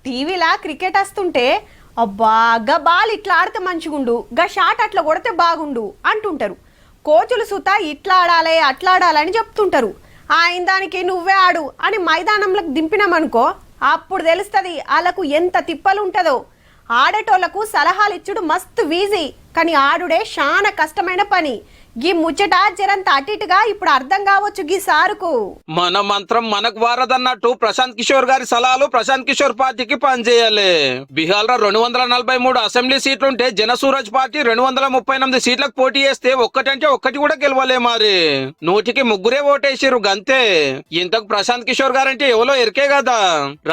టీవీలా cricket వస్తుంటే అబ్బా గా బాల్ ఇట్లా ఆడితే మంచిగుండు, గా షాట్ అట్లా కొడితే బాగుండు అంటుంటారు. కోచులు సుత ఇట్లా ఆడాలి అట్లా ఆడాలని చెప్తుంటారు. ఆయన దానికి నువ్వే ఆడు అని మైదానంలోకి దింపినామనుకో అప్పుడు తెలుస్తుంది వాళ్ళకు ఎంత తిప్పలుంటుందో. ఆడేటోళ్లకు సలహాలు ఇచ్చుడు మస్తు ఈజీ, కానీ ఆడుడే చాలా కష్టమైన పని. గీ ముచ్చట జరంత అటిటుగా ఇప్పుడు అర్థం కావచ్చు గీ సారుకు. మన మంత్రం మనకు వారదన్నట్టు ప్రశాంత్ కిషోర్ గారి సలహాలు ప్రశాంత్ కిషోర్ పార్టీకి పనిచేయాలి. బీహార్ లో 243 అసెంబ్లీ సీట్లుంటే జనసూరజ్ పార్టీ 238 సీట్లకు పోటీ చేస్తే ఒక్కటంటే ఒక్కటి కూడా గెలవలే. మరి 100కి 3 ఓటేసిరు గంతే. ఇంతకు ప్రశాంత్ కిషోర్ గారంటే ఎవరో ఎరికే కదా.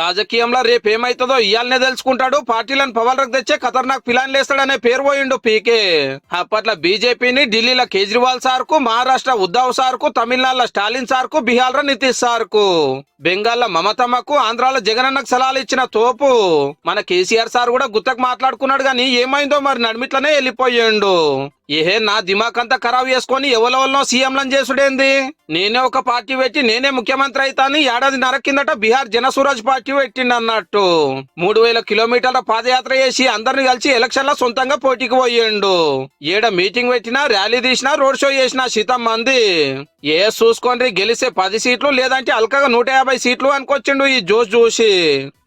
రాజకీయంలో రేపేమైతుందో ఇయాలనే తెలుసుకుంటాడు. పార్టీలను పవర్లకు తెచ్చే ఖతర్నాక్ ప్లాన్ లేస్తాడనే పేరు పోయిండు పీకే. అప్పట్లో బీజేపీని ఢిల్లీలో కేజ్రీవాల్ సార్ కు, మహారాష్ట్ర ఉద్ధవ్ సార్ కు, తమిళనాడులో స్టాలిన్ సార్ కు, బీహార్ లో నితీష్ సార్ కు, బెంగాల్లో మమతమ్మకు, ఆంధ్రాలో జగనన్నకు సలహాలు ఇచ్చిన తోపు మన కేసీఆర్ సార్ కూడా గుత్తకు మాట్లాడుకున్నాడు. గాని ఏమైందో మరి నడిమిట్లనే వెళ్ళిపోయిండు. ఏహే నా దిమాక్ అంతా ఖరాబ్ చేసుకుని ఎవరెవరినో సీఎంలను చేసుడేంది. నేనే ఒక పార్టీ పెట్టి నేనే ముఖ్యమంత్రి అయితాని ఏడాదిన్నర కిందట బీహార్ జనసూరజ్ పార్టీ పెట్టిండి అన్నట్టు. 3000 కిలోమీటర్ల పాదయాత్ర చేసి అందరిని కలిసి ఎలక్షన్ లో సొంతంగా పోటీకి పోయిండు. ఏడ మీటింగ్ పెట్టినా, ర్యాలీ తీసినా, రోడ్ షో చేసినా శీతం మంది. చూసుకోండి గెలిస్తే 10 సీట్లు లేదంటే అల్కగా 150 సీట్లు అనుకొచ్చిండు ఈ జోష్ చూసి.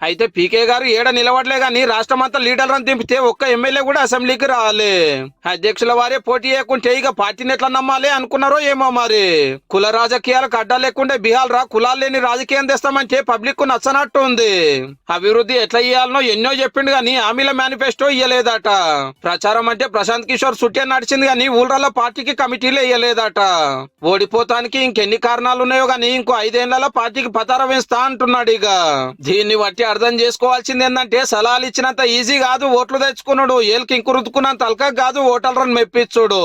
అయితే పీకే గారు ఏడ నిలబడలే గాని రాష్ట్రమంతా లీడర్లను దింపితే ఒక్క ఎమ్మెల్యే కూడా అసెంబ్లీకి రాలే. అధ్యక్షుల వారే పోటీ చేయకుంటే ఇక పార్టీని ఎట్లా నమ్మాలి అనుకున్నారో ఏమో మరి. కుల రాజకీయాలకు అడ్డా లేకుండా బీహార్ కులాలు లేని రాజకీయం తెస్తామంటే పబ్లిక్ కు నచ్చనట్టు ఉంది. అభివృద్ధి ఎట్లా ఇయ్యాలనో ఎన్నో చెప్పిండు గాని హామీల మేనిఫెస్టో ఇయ్యలేదట. ప్రచారం అంటే ప్రశాంత్ కిషోర్ సుట్టే నడిచింది గాని ఊళ్ళలో పార్టీకి కమిటీలు ఇయ్యలేదట. ఓడిపోతానికి ఇంకెన్ని కారణాలు ఉన్నాయో గాని ఇంకో 5 ఏళ్లలో పార్టీకి పతారం వేస్తా అంటున్నాడు. ఇక దీన్ని బట్టి అర్థం చేసుకోవాల్సింది ఏంటంటే సలహాలు ఇచ్చినంత ఈజీ కాదు ఓట్లు తెచ్చుకున్నాడు. ఏళ్ళకి ఇంకు రుద్దుకున్నంత అల్కా కాదు ఓటర్లను మెప్పించుడు.